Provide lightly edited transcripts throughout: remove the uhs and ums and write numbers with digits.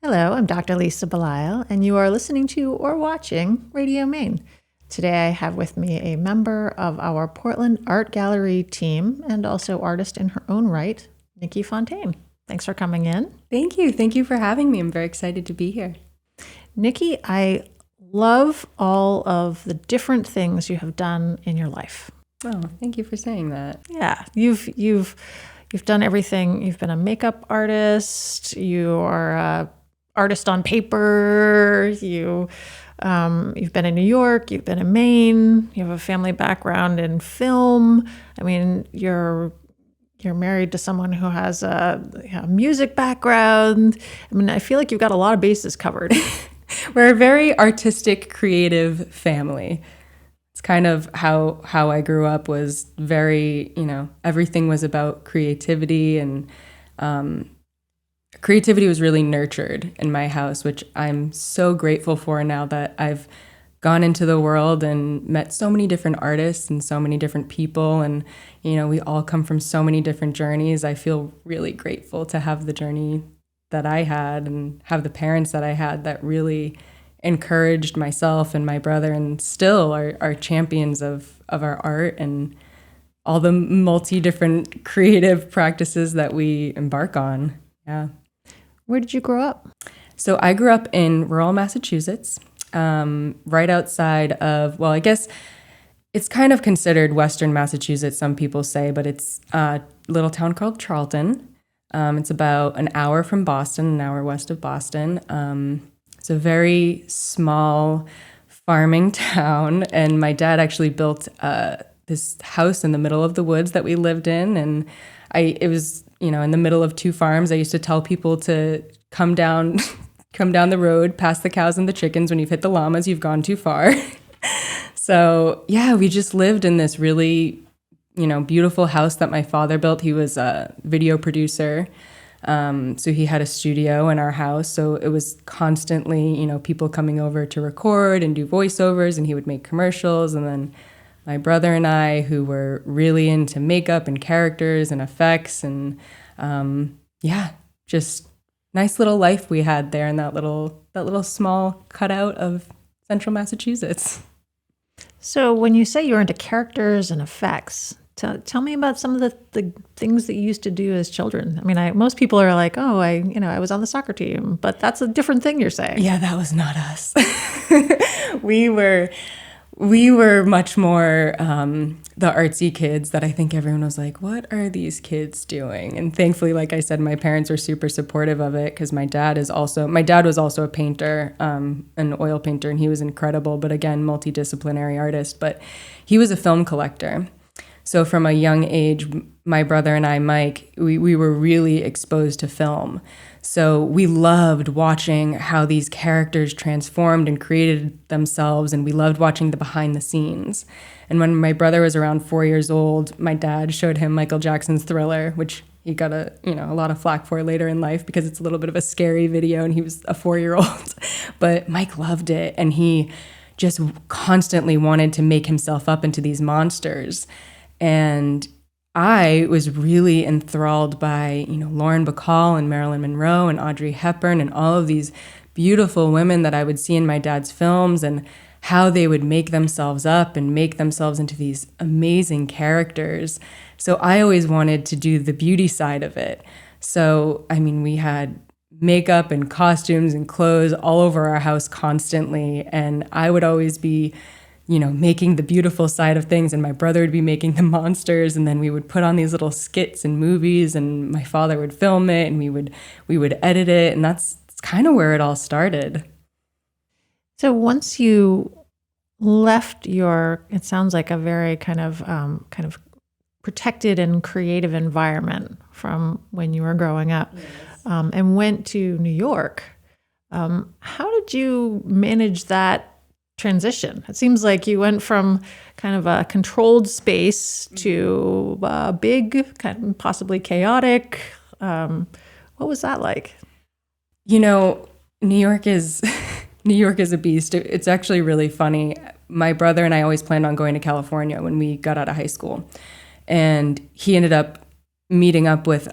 Hello, I'm Dr. Lisa Belisle, and you are listening to or watching Radio Maine. Today I have with me a member of our Portland Art Gallery team and also artist in her own right, Nikki Fontaine. Thanks for coming in. Thank you. Thank you for having me. I'm very excited to be here. Nikki, I love all of the different things you have done in your life. Oh, thank you for saying that. Yeah, you've done everything. You've been a makeup artist. You are a artist on paper. You've been in New York. You've been in Maine. You have a family background in film. I mean, you're married to someone who has a music background. I mean, I feel like you've got a lot of bases covered. We're a very artistic, creative family. It's kind of how I grew up, was very, everything was about creativity, and creativity was really nurtured in my house, which I'm so grateful for now that I've gone into the world and met so many different artists and so many different people. And, we all come from so many different journeys. I feel really grateful to have the journey that I had and have the parents that I had that really encouraged myself and my brother, and still are champions of our art and all the different creative practices that we embark on. Yeah. Where did you grow up? So I grew up in rural Massachusetts, right outside of, I guess it's kind of considered Western Massachusetts, some people say, but it's a little town called Charlton. It's about an hour from Boston, an hour west of Boston. It's a very small farming town, and my dad actually built this house in the middle of the woods that we lived in, and it was in the middle of two farms. I used to tell people to come down the road, past the cows and the chickens. When you've hit the llamas, you've gone too far. So yeah, we just lived in this really beautiful house that my father built. He was a video producer. So he had a studio in our house. So it was constantly, people coming over to record and do voiceovers, and he would make commercials. And then my brother and I, who were really into makeup and characters and effects, and just nice little life we had there in that little small cutout of central Massachusetts. So when you say you're into characters and effects, tell me about some of the things that you used to do as children. I mean, most people are like, oh, I was on the soccer team, but that's a different thing you're saying. Yeah, that was not us. We were much more the artsy kids that I think everyone was like, what are these kids doing? And thankfully, like I said, my parents were super supportive of it, because my dad was also a painter, an oil painter, and he was incredible, but again, multidisciplinary artist. But he was a film collector. So from a young age, my brother and I, Mike, we were really exposed to film. So we loved watching how these characters transformed and created themselves, and we loved watching the behind the scenes. And when my brother was around 4 years old, my dad showed him Michael Jackson's Thriller, which he got a lot of flack for later in life because it's a little bit of a scary video, and he was a 4-year-old. But Mike loved it, and he just constantly wanted to make himself up into these monsters. And I was really enthralled by, Lauren Bacall and Marilyn Monroe and Audrey Hepburn and all of these beautiful women that I would see in my dad's films, and how they would make themselves up and make themselves into these amazing characters. So I always wanted to do the beauty side of it. So, we had makeup and costumes and clothes all over our house constantly, and I would always be making the beautiful side of things, and my brother would be making the monsters, and then we would put on these little skits and movies, and my father would film it, and we would edit it, and that's kind of where it all started. So once you left it sounds like a very kind of protected and creative environment from when you were growing up, yes, and went to New York, how did you manage that transition? It seems like you went from kind of a controlled space to a big, kind of possibly chaotic. What was that like? New York is a beast. It's actually really funny. My brother and I always planned on going to California when we got out of high school, and he ended up meeting up with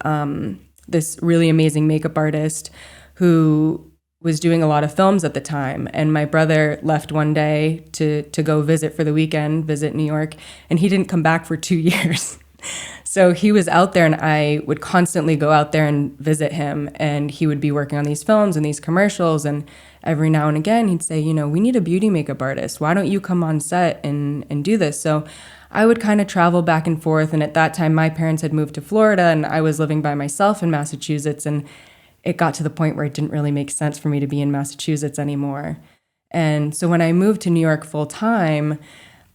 this really amazing makeup artist who was doing a lot of films at the time, and my brother left one day to go visit for the weekend, visit New York, and he didn't come back for 2 years. So he was out there, and I would constantly go out there and visit him, and he would be working on these films and these commercials, and every now and again he'd say, we need a beauty makeup artist. Why don't you come on set and do this? So I would kind of travel back and forth, and at that time my parents had moved to Florida, and I was living by myself in Massachusetts, and it got to the point where it didn't really make sense for me to be in Massachusetts anymore. And so when I moved to New York full time,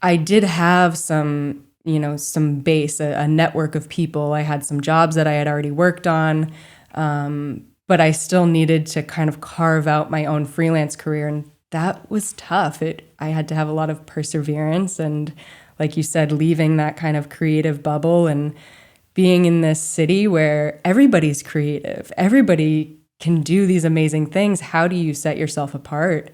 I did have some base, a network of people. I had some jobs that I had already worked on, but I still needed to kind of carve out my own freelance career, and that was tough. I had to have a lot of perseverance, and like you said, leaving that kind of creative bubble and being in this city where everybody's creative, everybody can do these amazing things. How do you set yourself apart?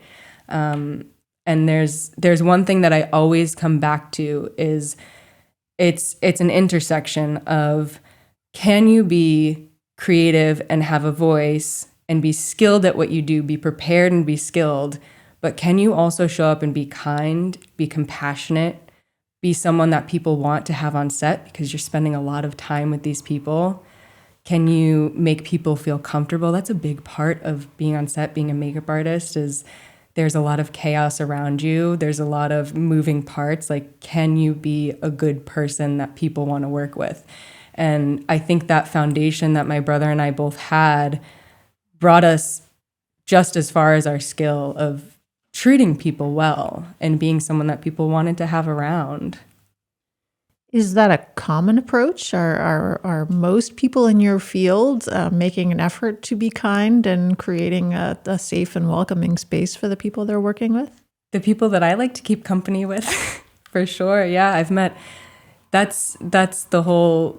And there's one thing that I always come back to is it's an intersection of, can you be creative and have a voice and be skilled at what you do, be prepared and be skilled, but can you also show up and be kind, be compassionate, be someone that people want to have on set because you're spending a lot of time with these people? Can you make people feel comfortable? That's a big part of being on set, being a makeup artist, is there's a lot of chaos around you. There's a lot of moving parts. Like, can you be a good person that people want to work with? And I think that foundation that my brother and I both had brought us just as far as our skill of treating people well and being someone that people wanted to have around. Is that a common approach? Are most people in your field making an effort to be kind and creating a safe and welcoming space for the people they're working with? The people that I like to keep company with, for sure. Yeah, I've met. That's the whole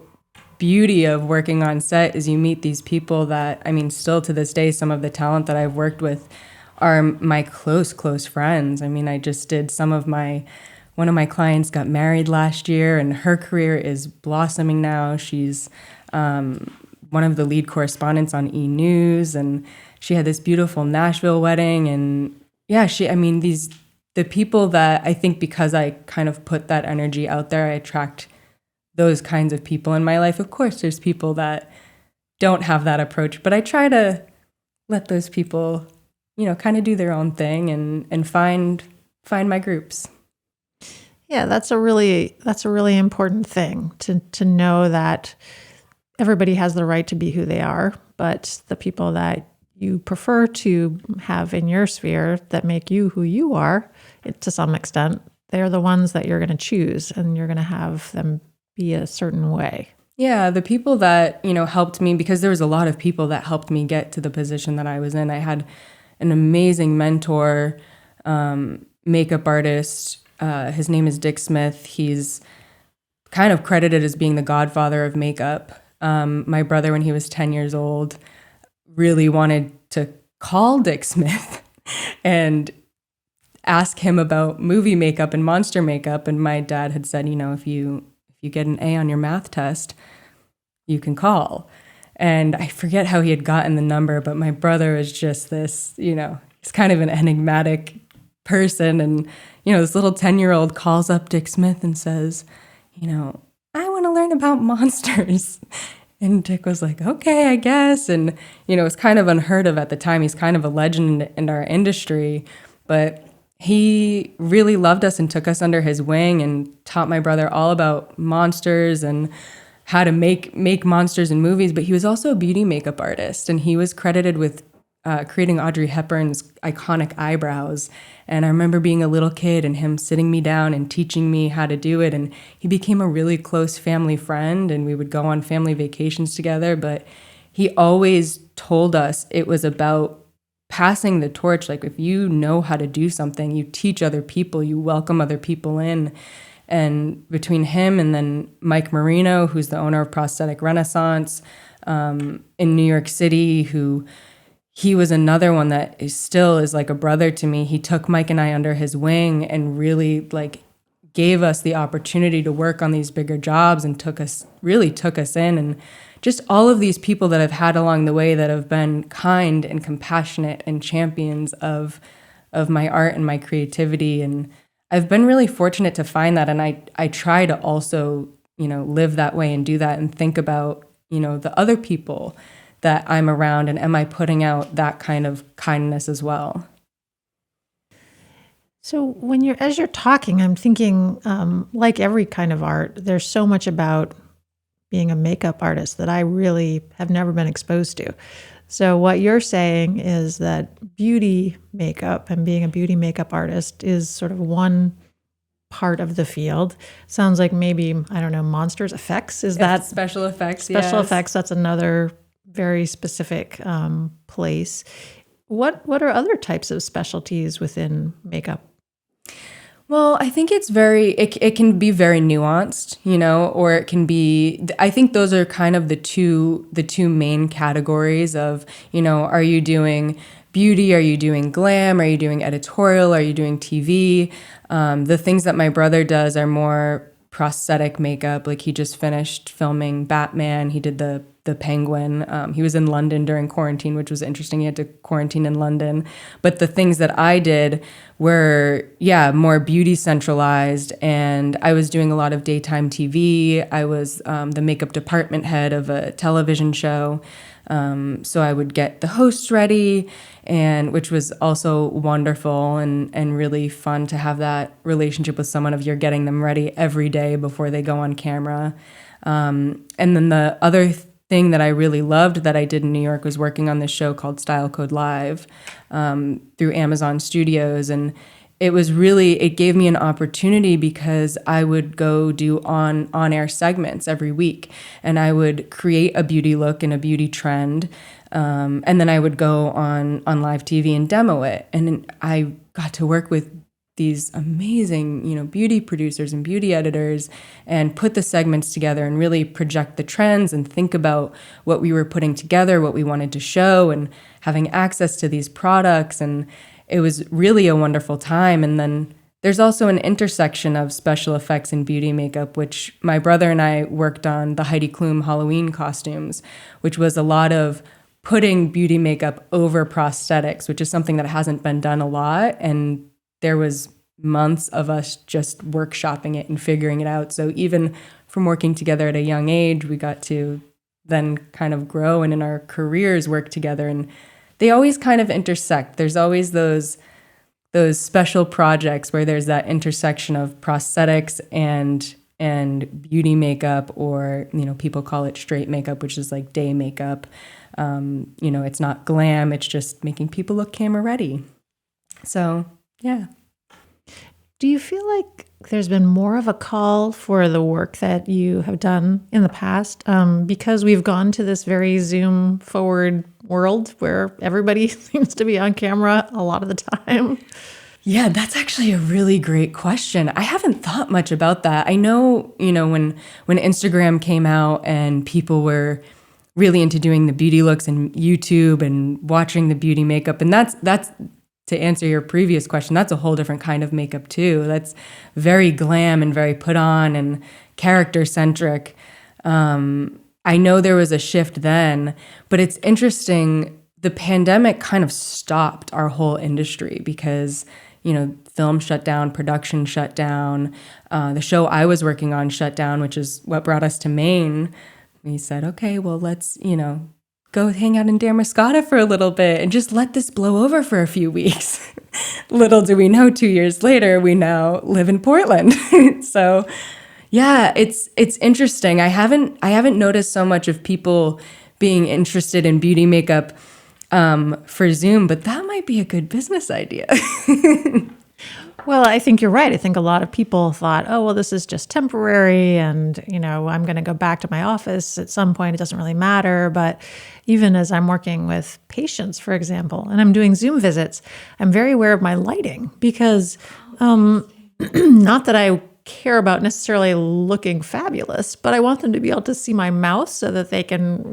beauty of working on set, is you meet these people that, still to this day, some of the talent that I've worked with are my close friends. I just did one of my clients got married last year, and her career is blossoming now. She's one of the lead correspondents on E! News, and she had this beautiful Nashville wedding. And yeah, the people that I think, because I kind of put that energy out there, I attract those kinds of people in my life. Of course, there's people that don't have that approach, but I try to let those people, kind of do their own thing and find my groups. Yeah, that's a really important thing to know that everybody has the right to be who they are, but the people that you prefer to have in your sphere that make you who you are, to some extent, they're the ones that you're going to choose, and you're going to have them be a certain way. Yeah, the people that, helped me, because there was a lot of people that helped me get to the position that I was in. I had an amazing mentor, makeup artist. His name is Dick Smith. He's kind of credited as being the godfather of makeup. My brother, when he was 10 years old, really wanted to call Dick Smith and ask him about movie makeup and monster makeup. And my dad had said, if you get an A on your math test, you can call. And I forget how he had gotten the number, but my brother is just this, he's kind of an enigmatic person. And, this little 10-year-old calls up Dick Smith and says, I want to learn about monsters. And Dick was like, okay, I guess. And, it's kind of unheard of at the time. He's kind of a legend in our industry, but he really loved us and took us under his wing and taught my brother all about monsters and how to make monsters in movies. But he was also a beauty makeup artist, and he was credited with creating Audrey Hepburn's iconic eyebrows. And I remember being a little kid and him sitting me down and teaching me how to do it. And he became a really close family friend, and we would go on family vacations together. But he always told us it was about passing the torch. Like, if you know how to do something, you teach other people, you welcome other people in. And between him and then Mike Marino, who's the owner of Prosthetic Renaissance in New York City, he was another one that still is like a brother to me. He took Mike and I under his wing and really gave us the opportunity to work on these bigger jobs and took us in and just all of these people that I've had along the way that have been kind and compassionate and champions of my art and my creativity. And I've been really fortunate to find that. And I try to also, live that way and do that and think about, the other people that I'm around, and am I putting out that kind of kindness as well? So as you're talking, I'm thinking, like every kind of art, there's so much about being a makeup artist that I really have never been exposed to. So what you're saying is that beauty makeup and being a beauty makeup artist is sort of one part of the field. Sounds like maybe, I don't know, monsters effects. Is that special effects? Special yes. effects, that's another very specific place. What are other types of specialties within makeup? Well, I think it can be very nuanced, or it can be, I think those are kind of the two main categories of, are you doing beauty? Are you doing glam? Are you doing editorial? Are you doing TV? The things that my brother does are more prosthetic makeup. Like he just finished filming Batman. He did the Penguin. He was in London during quarantine, which was interesting. He had to quarantine in London. But the things that I did were, more beauty centralized. And I was doing a lot of daytime TV. I was the makeup department head of a television show. So I would get the hosts ready, and which was also wonderful and really fun to have that relationship with someone of you're getting them ready every day before they go on camera. And then the other thing that I really loved that I did in New York was working on this show called Style Code Live through Amazon Studios. And it gave me an opportunity because I would go do on-air segments every week, and I would create a beauty look and a beauty trend. And then I would go on live TV and demo it. And I got to work with these amazing, beauty producers and beauty editors and put the segments together and really project the trends and think about what we were putting together, what we wanted to show, and having access to these products. And it was really a wonderful time. And then there's also an intersection of special effects and beauty makeup, which my brother and I worked on the Heidi Klum Halloween costumes, which was a lot of putting beauty makeup over prosthetics, which is something that hasn't been done a lot. And there was months of us just workshopping it and figuring it out. So even from working together at a young age, we got to then kind of grow and in our careers work together. And they always kind of intersect. There's always those special projects where there's that intersection of prosthetics and beauty makeup, or, people call it straight makeup, which is like day makeup. It's not glam. It's just making people look camera ready. So, yeah. Do you feel like there's been more of a call for the work that you have done in the past? Because we've gone to this very Zoom forward world where everybody seems to be on camera a lot of the time. Yeah, that's actually a really great question. I haven't thought much about that. I know, when Instagram came out and people were really into doing the beauty looks and YouTube and watching the beauty makeup, and that's to answer your previous question, that's a whole different kind of makeup too. That's very glam and very put on and character centric. I know there was a shift then, but it's interesting. The pandemic kind of stopped our whole industry because, film shut down, production shut down. The show I was working on shut down, which is what brought us to Maine. We said, okay, well, let's, go hang out in Damariscotta for a little bit and just let this blow over for a few weeks. Little do we know, 2 years later, we now live in Portland. So yeah, it's interesting. I haven't noticed so much of people being interested in beauty makeup for Zoom, but that might be a good business idea. Well, I think you're right. I think a lot of people thought, oh, well, this is just temporary and, I'm going to go back to my office at some point. It doesn't really matter. But even as I'm working with patients, for example, and I'm doing Zoom visits, I'm very aware of my lighting because not that I care about necessarily looking fabulous, but I want them to be able to see my mouth so that they can,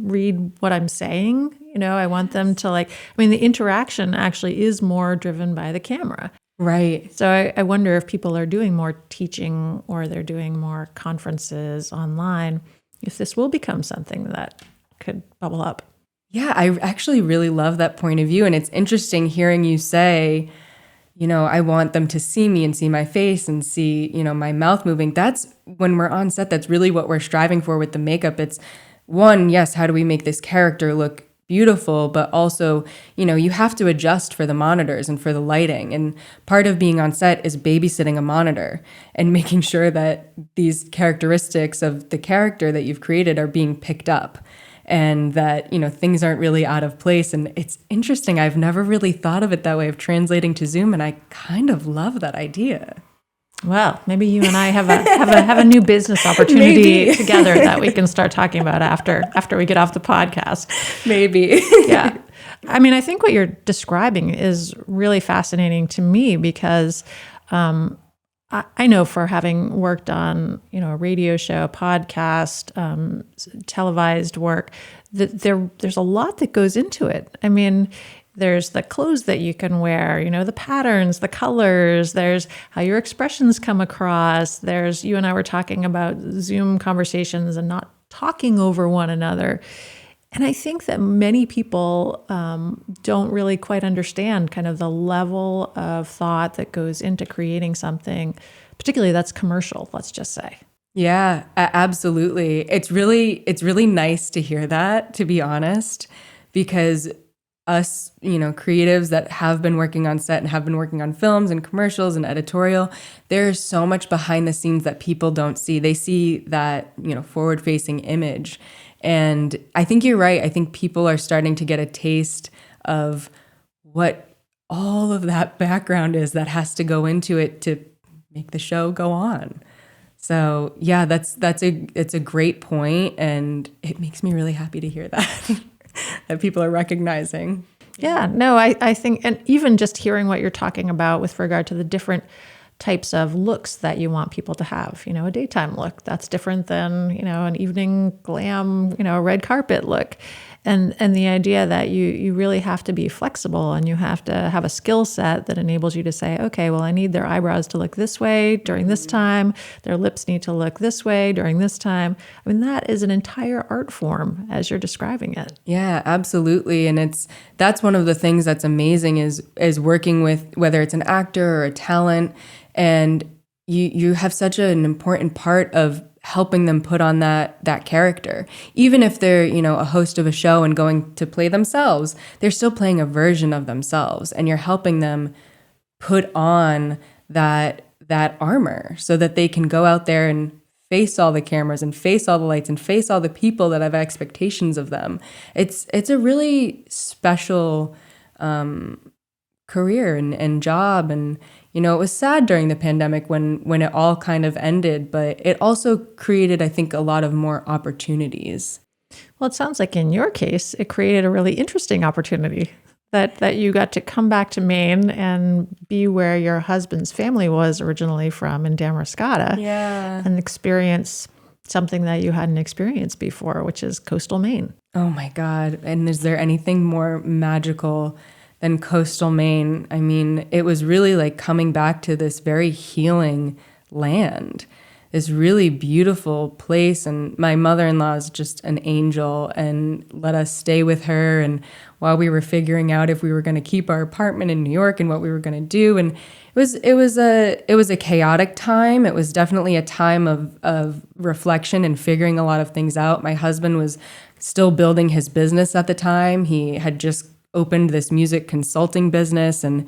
read what I'm saying. I want them to the interaction actually is more driven by the camera. Right. So I wonder if people are doing more teaching or they're doing more conferences online. if this will become something that could bubble up. Yeah, I actually really love that point of view. And it's interesting hearing you say, I want them to see me and see my face and see, my mouth moving. That's when we're on set. That's really what we're striving for with the makeup. It's one, yes, how do we make this character look beautiful, but also, you have to adjust for the monitors and for the lighting. And part of being on set is babysitting a monitor and making sure that these characteristics of the character that you've created are being picked up and that, things aren't really out of place. And it's interesting. I've never really thought of it that way, of translating to Zoom. And I kind of love that idea. Well, maybe you and I have a new business opportunity together that we can start talking about after we get off the podcast. Maybe. Yeah. I mean, I think what you're describing is really fascinating to me because I know, for having worked on, a radio show, podcast, televised work, that there's a lot that goes into it. I mean, there's the clothes that you can wear, the patterns, the colors, there's how your expressions come across. There's, you and I were talking about Zoom conversations and not talking over one another. And I think that many people don't really quite understand kind of the level of thought that goes into creating something, particularly that's commercial, let's just say. Yeah, absolutely. It's really nice to hear that, to be honest, because us, creatives that have been working on set and have been working on films and commercials and editorial, there's so much behind the scenes that people don't see. They see that, forward-facing image. And I think you're right. I think people are starting to get a taste of what all of that background is that has to go into it to make the show go on. So yeah, it's a great point, and it makes me really happy to hear that that people are recognizing. Yeah, no, I think, and even just hearing what you're talking about with regard to the different types of looks that you want people to have, a daytime look that's different than, an evening glam, red carpet look. And the idea that you really have to be flexible and you have to have a skill set that enables you to say, okay, well, I need their eyebrows to look this way during this time. Their lips need to look this way during this time. I mean, that is an entire art form as you're describing it. Yeah, absolutely. And that's one of the things that's amazing is working with, whether it's an actor or a talent, and you have such an important part of helping them put on that character. Even if they're, a host of a show and going to play themselves, they're still playing a version of themselves, and you're helping them put on that armor so that they can go out there and face all the cameras and face all the lights and face all the people that have expectations of them. It's a really special career and job. And it was sad during the pandemic when it all kind of ended, but it also created, I think, a lot of more opportunities. Well, it sounds like in your case, it created a really interesting opportunity that you got to come back to Maine and be where your husband's family was originally from in Damariscotta. Yeah. And experience something that you hadn't experienced before, which is coastal Maine. Oh my God. And is there anything more magical than coastal Maine? I mean, it was really like coming back to this very healing land, this really beautiful place. And my mother-in-law is just an angel and let us stay with her. And while we were figuring out if we were going to keep our apartment in New York and what we were going to do, and it was a chaotic time. It was definitely a time of reflection and figuring a lot of things out. My husband was still building his business at the time. He had just opened this music consulting business, and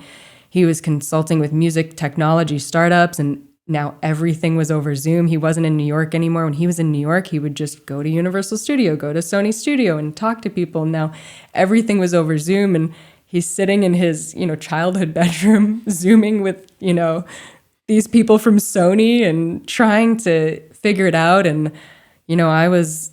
he was consulting with music technology startups, and now everything was over Zoom. He wasn't in New York anymore. When he was in New York, he would just go to Universal Studio, go to Sony Studio and talk to people. Now everything was over Zoom, and he's sitting in his, childhood bedroom, Zooming with, these people from Sony and trying to figure it out. And, I was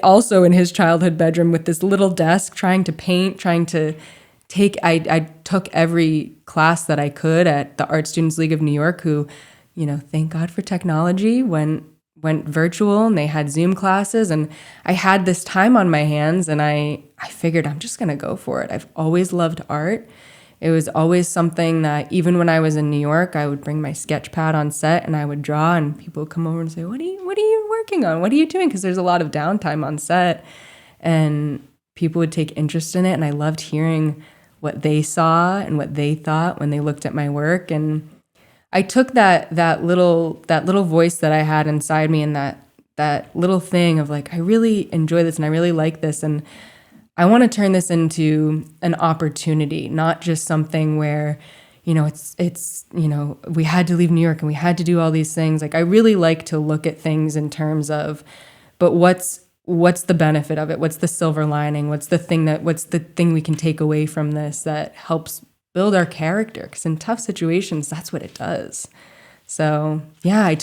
also in his childhood bedroom with this little desk, trying to paint, I took every class that I could at the Art Students League of New York, who, thank God for technology, went virtual, and they had Zoom classes, and I had this time on my hands, and I figured I'm just going to go for it. I've always loved art, it was always something that even when I was in New York, I would bring my sketch pad on set and I would draw, and people would come over and say, what are you working on? What are you doing? Because there's a lot of downtime on set, and people would take interest in it. And I loved hearing what they saw and what they thought when they looked at my work. And I took that little voice that I had inside me, and that little thing of like, I really enjoy this and I really like this, and I want to turn this into an opportunity, not just something where, it's we had to leave New York and we had to do all these things. Like, I really like to look at things in terms of, but what's the benefit of it? What's the silver lining? What's the thing we can take away from this that helps build our character? Because in tough situations, that's what it does. So yeah,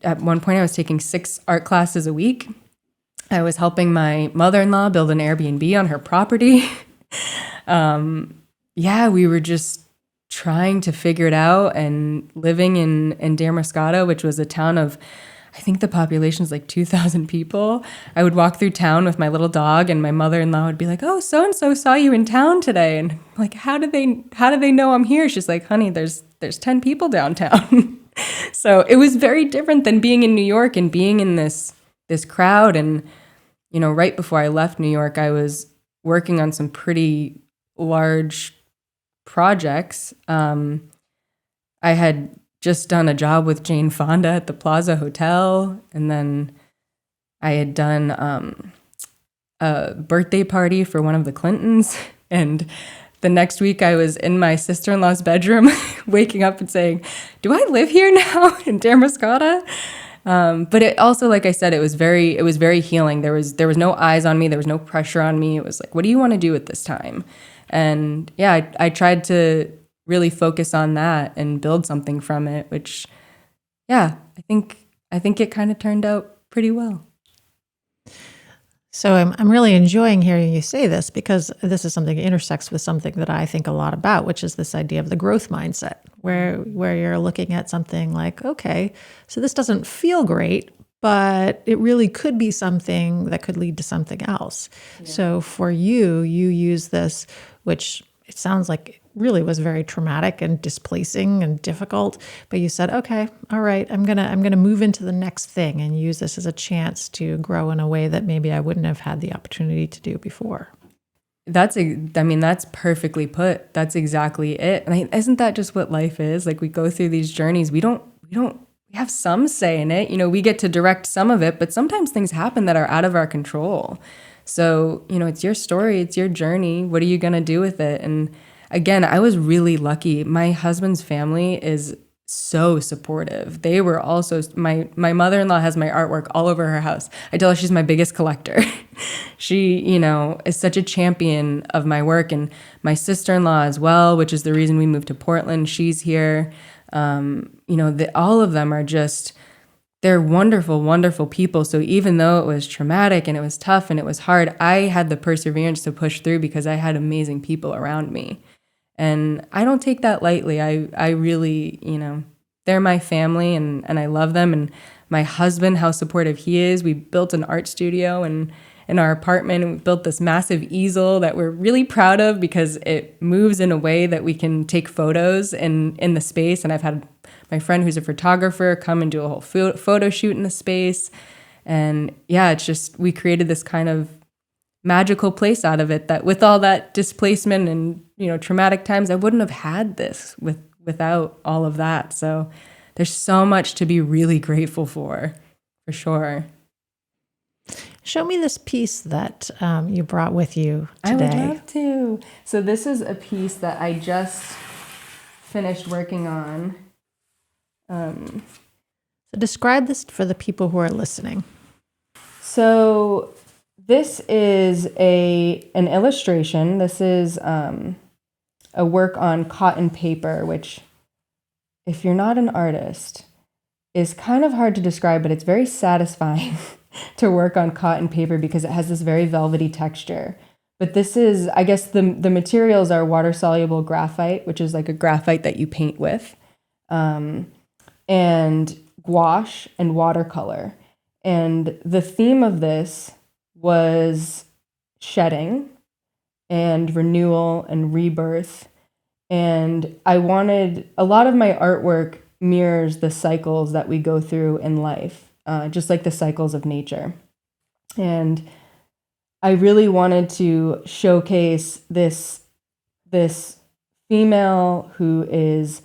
at one point I was taking 6 art classes a week. I was helping my mother-in-law build an Airbnb on her property. We were just trying to figure it out, and living in Damariscotta, which was a town of, I think the population is like 2,000 people. I would walk through town with my little dog, and my mother-in-law would be like, "Oh, so-and-so saw you in town today." And I'm like, how do they know I'm here? She's like, "Honey, there's 10 people downtown." So it was very different than being in New York and being in this crowd. And, right before I left New York, I was working on some pretty large projects. I had just done a job with Jane Fonda at the Plaza Hotel. And then I had done a birthday party for one of the Clintons. And the next week I was in my sister-in-law's bedroom waking up and saying, do I live here now in Damariscotta? But it also, like I said, it was very healing. There was no eyes on me. There was no pressure on me. It was like, what do you want to do at this time? And yeah, I tried to really focus on that and build something from it, which, yeah, I think it kind of turned out pretty well. So I'm really enjoying hearing you say this, because this is something that intersects with something that I think a lot about, which is this idea of the growth mindset, where you're looking at something like, okay, so this doesn't feel great, but it really could be something that could lead to something else. Yeah. So for you use this, which it sounds like it really was very traumatic and displacing and difficult, but you said, okay, all right, I'm gonna move into the next thing and use this as a chance to grow in a way that maybe I wouldn't have had the opportunity to do before. That's perfectly put. That's exactly it. And isn't that just what life is? Like, we go through these journeys. We have some say in it. We get to direct some of it, but sometimes things happen that are out of our control. So, it's your story, it's your journey. What are you going to do with it? And again, I was really lucky. My husband's family is so supportive. They were also, my mother-in-law has my artwork all over her house. I tell her she's my biggest collector. She, is such a champion of my work. And my sister-in-law as well, which is the reason we moved to Portland. She's here. All of them are just, they're wonderful, wonderful people. So even though it was traumatic and it was tough and it was hard, I had the perseverance to push through because I had amazing people around me. And I don't take that lightly. I really, they're my family, and I love them. And my husband, how supportive he is. We built an art studio in our apartment, and we built this massive easel that we're really proud of because it moves in a way that we can take photos in the space. And I've had my friend who's a photographer come and do a whole photo shoot in the space. And yeah, it's just, we created this kind of magical place out of it that with all that displacement and, traumatic times, I wouldn't have had this without all of that. So there's so much to be really grateful for sure. Show me this piece that you brought with you today. I would love to. So this is a piece that I just finished working on. So describe this for the people who are listening. So this is an illustration. This is a work on cotton paper, which, if you're not an artist, is kind of hard to describe, but it's very satisfying to work on cotton paper because it has this very velvety texture. But this is, I guess the materials are water-soluble graphite, which is like a graphite that you paint with, and gouache and watercolor. And the theme of this was shedding and renewal and rebirth. And I wanted, a lot of my artwork mirrors the cycles that we go through in life, just like the cycles of nature. And I really wanted to showcase this female who is,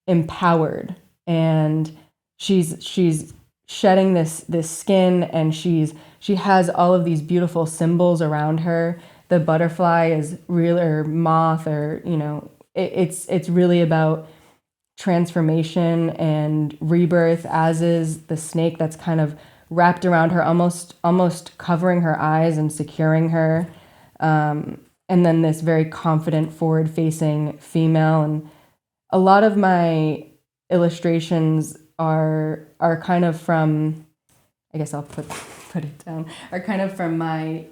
empowered, and she's shedding this skin, and she has all of these beautiful symbols around her. The butterfly is real, or moth, or it's really about transformation and rebirth, as is the snake that's kind of wrapped around her, almost covering her eyes and securing her. And then this very confident, forward-facing female. And a lot of my illustrations are kind of from, I guess I'll put it down, are kind of from my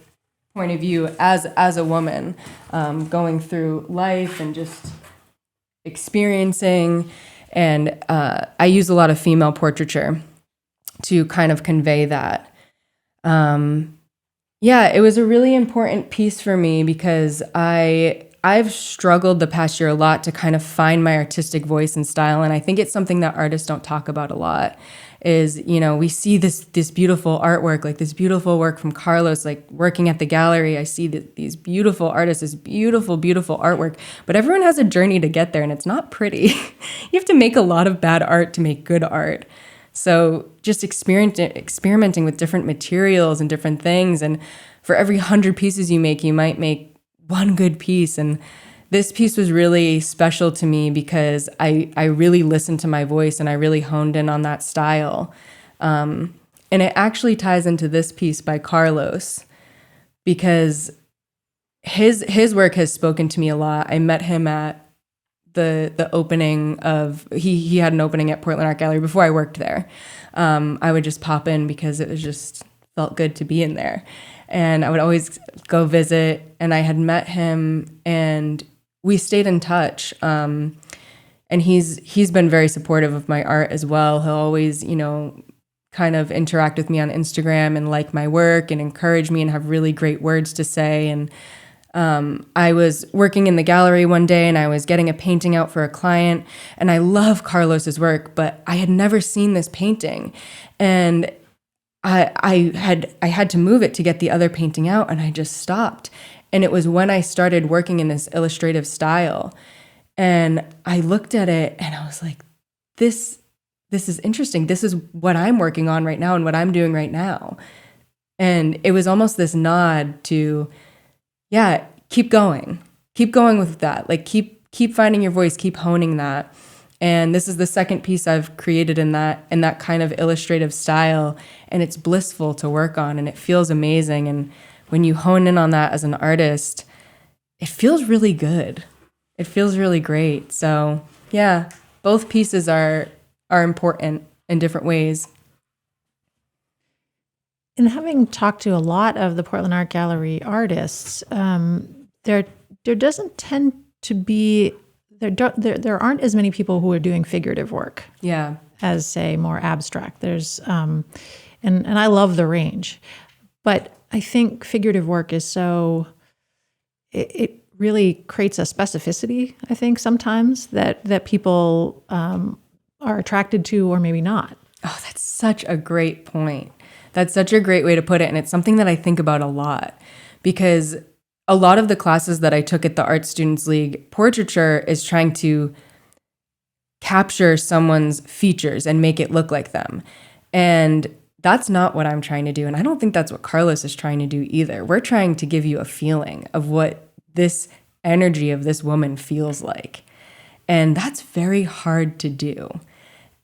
point of view as a woman, going through life and just experiencing. And I use a lot of female portraiture to kind of convey that. It was a really important piece for me because I've struggled the past year a lot to kind of find my artistic voice and style. And I think it's something that artists don't talk about a lot is, we see this beautiful artwork, like this beautiful work from Carlos, like working at the gallery. I see these beautiful artists, this beautiful, beautiful artwork, but everyone has a journey to get there and it's not pretty. You have to make a lot of bad art to make good art. So just experimenting with different materials and different things. And for every 100 pieces you make, you might make one good piece. And this piece was really special to me because I really listened to my voice and I really honed in on that style. And it actually ties into this piece by Carlos because his work has spoken to me a lot. I met him at the opening of, he had an opening at Portland Art Gallery before I worked there. I would just pop in because it was just felt good to be in there. And I would always go visit, and I had met him and we stayed in touch. And he's been very supportive of my art as well. He'll always, kind of interact with me on Instagram and like my work and encourage me and have really great words to say. And I was working in the gallery one day and I was getting a painting out for a client, and I love Carlos's work, but I had never seen this painting, and I had to move it to get the other painting out, and I just stopped. And it was when I started working in this illustrative style, and I looked at it and I was like, this is interesting. This is what I'm working on right now and what I'm doing right now. And it was almost this nod to, keep going with that. Like keep finding your voice, keep honing that. And this is the second piece I've created in that kind of illustrative style, and it's blissful to work on and it feels amazing. And when you hone in on that as an artist, it feels really good. It feels really great. So both pieces are important in different ways. And having talked to a lot of the Portland Art Gallery artists, there doesn't tend to be there aren't as many people who are doing figurative work. Yeah. As say more abstract. There's and I love the range, but I think figurative work is so it really creates a specificity. I think sometimes that people are attracted to or maybe not. Oh, that's such a great point. That's such a great way to put it. And it's something that I think about a lot because a lot of the classes that I took at the Art Students League, portraiture is trying to capture someone's features and make it look like them. And that's not what I'm trying to do. And I don't think that's what Carlos is trying to do either. We're trying to give you a feeling of what this energy of this woman feels like. And that's very hard to do.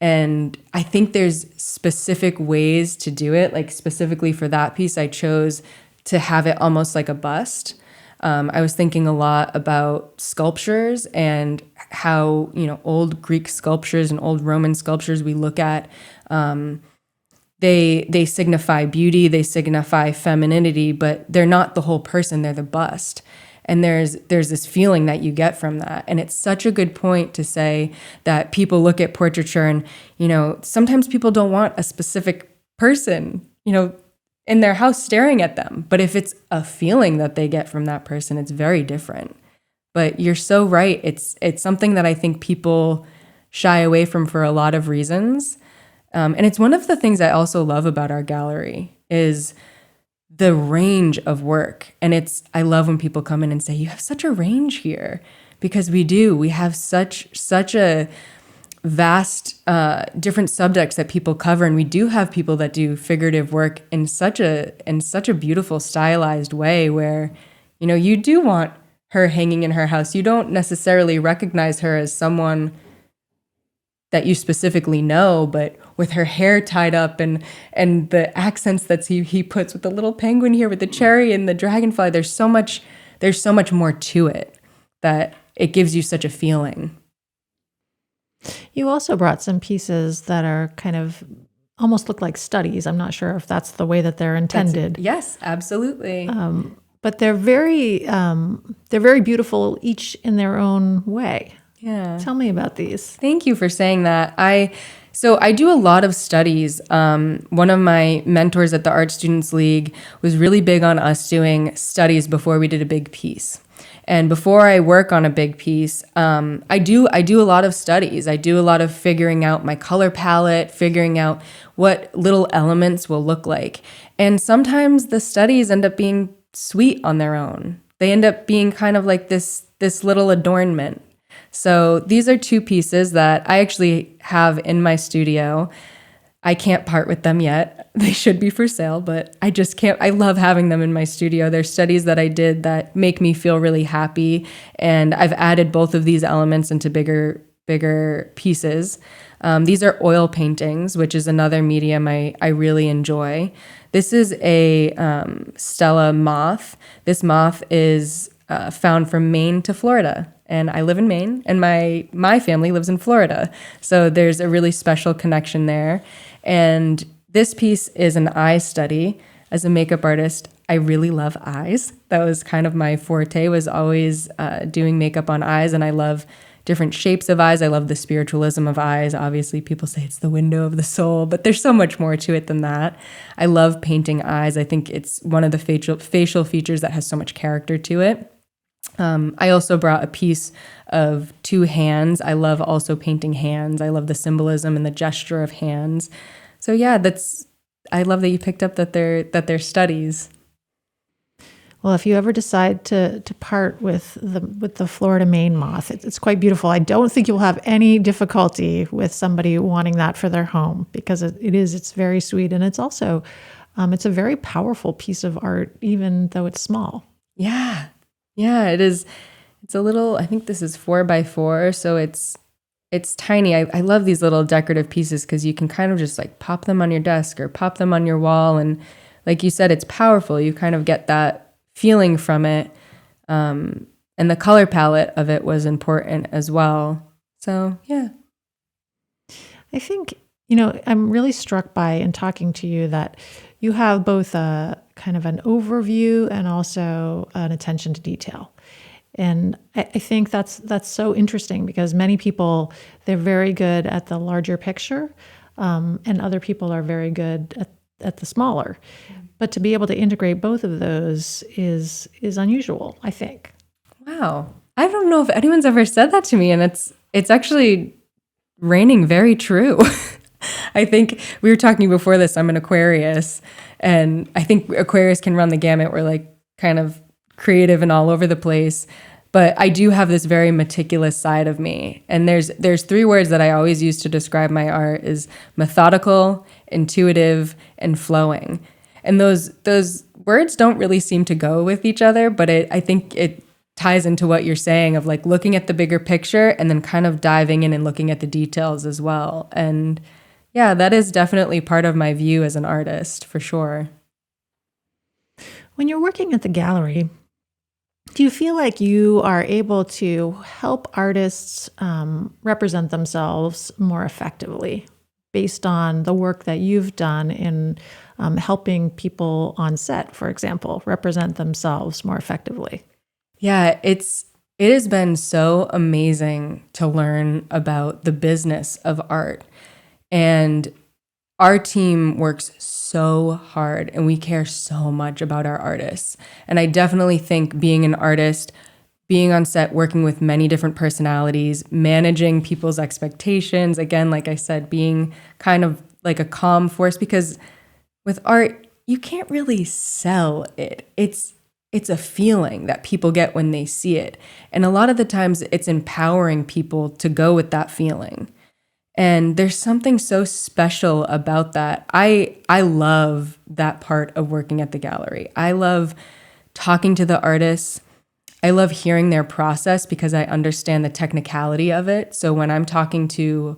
And I think there's specific ways to do it. Like specifically for that piece, I chose to have it almost like a bust. I was thinking a lot about sculptures and how, old Greek sculptures and old Roman sculptures we look at, they signify beauty, they signify femininity, but they're not the whole person, they're the bust. And there's this feeling that you get from that. And it's such a good point to say that people look at portraiture and, sometimes people don't want a specific person, in their house staring at them. But if it's a feeling that they get from that person, it's very different. But you're so right. It's something that I think people shy away from for a lot of reasons. And it's one of the things I also love about our gallery is the range of work. And I love when people come in and say, you have such a range here, because we do. We have such a vast different subjects that people cover, and we do have people that do figurative work in such a beautiful stylized way where, you know, you do want her hanging in her house. You don't necessarily recognize her as someone that you specifically know, but with her hair tied up and the accents that he puts with the little penguin here with the cherry and the dragonfly, there's so much more to it that it gives you such a feeling. You also brought some pieces that are kind of almost look like studies. I'm not sure if that's the way that they're intended. Yes, absolutely. But they're very beautiful, each in their own way. Yeah. Tell me about these. Thank you for saying that. So I do a lot of studies. One of my mentors at the Art Students League was really big on us doing studies before we did a big piece. And before I work on a big piece, I do a lot of studies. I do a lot of figuring out my color palette, figuring out what little elements will look like. And sometimes the studies end up being sweet on their own. They end up being kind of like this little adornment. So these are two pieces that I actually have in my studio. I can't part with them yet. They should be for sale, but I just can't. I love having them in my studio. They're studies that I did that make me feel really happy. And I've added both of these elements into bigger pieces. These are oil paintings, which is another medium I really enjoy. This is a Stella moth. This moth is found from Maine to Florida. And I live in Maine, and my family lives in Florida. So there's a really special connection there. And this piece is an eye study. As a makeup artist, I really love eyes. That was kind of my forte, was always doing makeup on eyes. And I love different shapes of eyes. I love the spiritualism of eyes. Obviously, people say it's the window of the soul, but there's so much more to it than that. I love painting eyes. I think it's one of the facial features that has so much character to it. I also brought a piece of two hands. I love also painting hands. I love the symbolism and the gesture of hands. So yeah, I love that you picked up that they're studies. Well, if you ever decide to part with the Florida Maine moth, it's quite beautiful. I don't think you'll have any difficulty with somebody wanting that for their home, because it's very sweet, and it's also it's a very powerful piece of art, even though it's small. Yeah, it is. It's a little, I think this is 4x4, so it's tiny. I love these little decorative pieces because you can kind of just like pop them on your desk or pop them on your wall. And like you said, it's powerful. You kind of get that feeling from it. And the color palette of it was important as well. So, yeah. I think, I'm really struck by, in talking to you, that you have both a kind of an overview and also an attention to detail. And I think that's so interesting, because many people, they're very good at the larger picture, and other people are very good at the smaller. But to be able to integrate both of those is unusual, I think. Wow. I don't know if anyone's ever said that to me, and it's actually raining very true. I think we were talking before this, I'm an Aquarius, and I think Aquarius can run the gamut. We're like kind of creative and all over the place, but I do have this very meticulous side of me. And there's three words that I always use to describe my art: is methodical, intuitive, and flowing. And those words don't really seem to go with each other, but I think it ties into what you're saying of like looking at the bigger picture and then kind of diving in and looking at the details as well. And yeah, that is definitely part of my view as an artist, for sure. When you're working at the gallery, do you feel like you are able to help artists represent themselves more effectively based on the work that you've done in helping people on set, for example, represent themselves more effectively? Yeah, it has been so amazing to learn about the business of art. And our team works so hard and we care so much about our artists. And I definitely think being an artist, being on set, working with many different personalities, managing people's expectations, again, like I said, being kind of like a calm force, because with art, you can't really sell it. It's a feeling that people get when they see it. And a lot of the times it's empowering people to go with that feeling. And there's something so special about that. I love that part of working at the gallery. I love talking to the artists. I love hearing their process because I understand the technicality of it. So when I'm talking to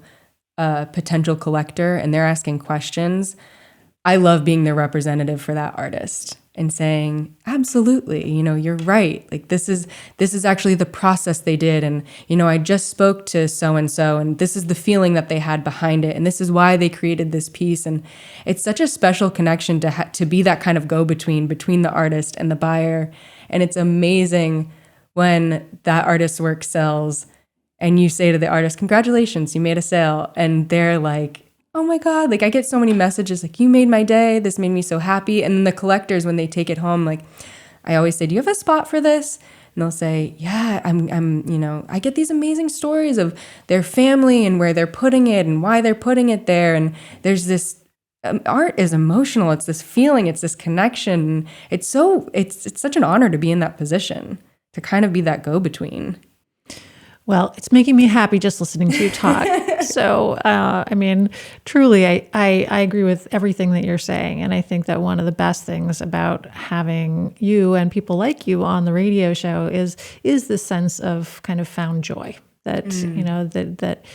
a potential collector and they're asking questions, I love being the representative for that artist and saying, absolutely, you're right. Like this is actually the process they did. And, I just spoke to so-and-so and this is the feeling that they had behind it. And this is why they created this piece. And it's such a special connection to be that kind of go-between between the artist and the buyer. And it's amazing when that artist's work sells and you say to the artist, congratulations, you made a sale. And they're like, oh my God, like I get so many messages like, you made my day. This made me so happy. And then the collectors, when they take it home, like I always say, do you have a spot for this? And they'll say, yeah, I get these amazing stories of their family and where they're putting it and why they're putting it there. And there's this, art is emotional. It's this feeling, it's this connection. It's such an honor to be in that position, to kind of be that go-between. Well, it's making me happy just listening to you talk. So, truly, I agree with everything that you're saying. And I think that one of the best things about having you and people like you on the radio show is this sense of kind of found joy that, that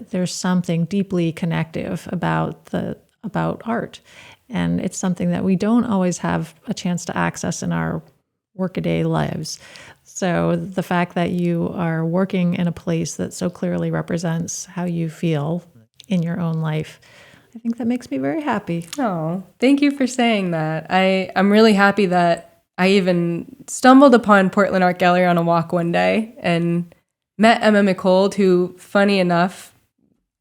there's something deeply connective about art. And it's something that we don't always have a chance to access in our workaday lives. So the fact that you are working in a place that so clearly represents how you feel in your own life, I think that makes me very happy. Oh, thank you for saying that. I'm really happy that I even stumbled upon Portland Art Gallery on a walk one day and met Emma McCold, who, funny enough,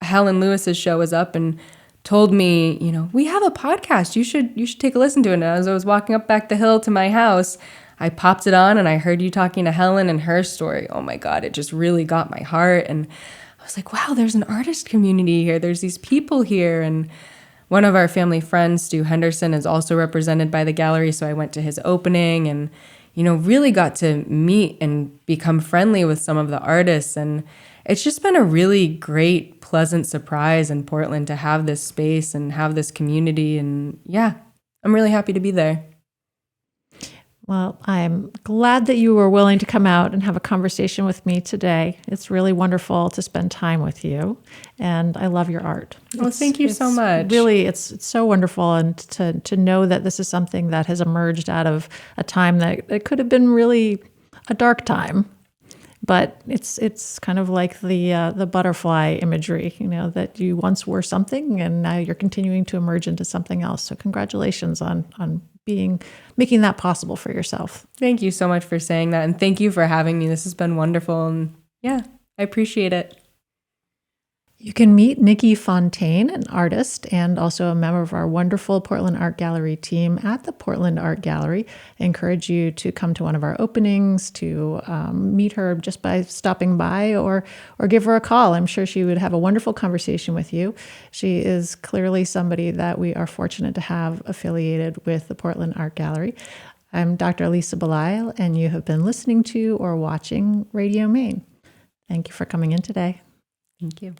Helen Lewis's show was up and told me, we have a podcast. You should take a listen to it. And as I was walking up back the hill to my house, I popped it on and I heard you talking to Helen and her story. Oh my God, it just really got my heart. And I was like, wow, there's an artist community here. There's these people here. And one of our family friends, Stu Henderson, is also represented by the gallery. So I went to his opening and, really got to meet and become friendly with some of the artists. And it's just been a really great, pleasant surprise in Portland to have this space and have this community. And yeah, I'm really happy to be there. Well, I'm glad that you were willing to come out and have a conversation with me today. It's really wonderful to spend time with you, and I love your art. Well, thank you so much. Really, it's so wonderful, and to know that this is something that has emerged out of a time that it could have been really a dark time. But it's kind of like the butterfly imagery, that you once were something and now you're continuing to emerge into something else. So congratulations on making that possible for yourself. Thank you so much for saying that. And thank you for having me. This has been wonderful. And yeah, I appreciate it. You can meet Nikki Fontaine, an artist and also a member of our wonderful Portland Art Gallery team at the Portland Art Gallery. I encourage you to come to one of our openings, to meet her just by stopping by or give her a call. I'm sure she would have a wonderful conversation with you. She is clearly somebody that we are fortunate to have affiliated with the Portland Art Gallery. I'm Dr. Lisa Belisle, and you have been listening to or watching Radio Maine. Thank you for coming in today. Thank you.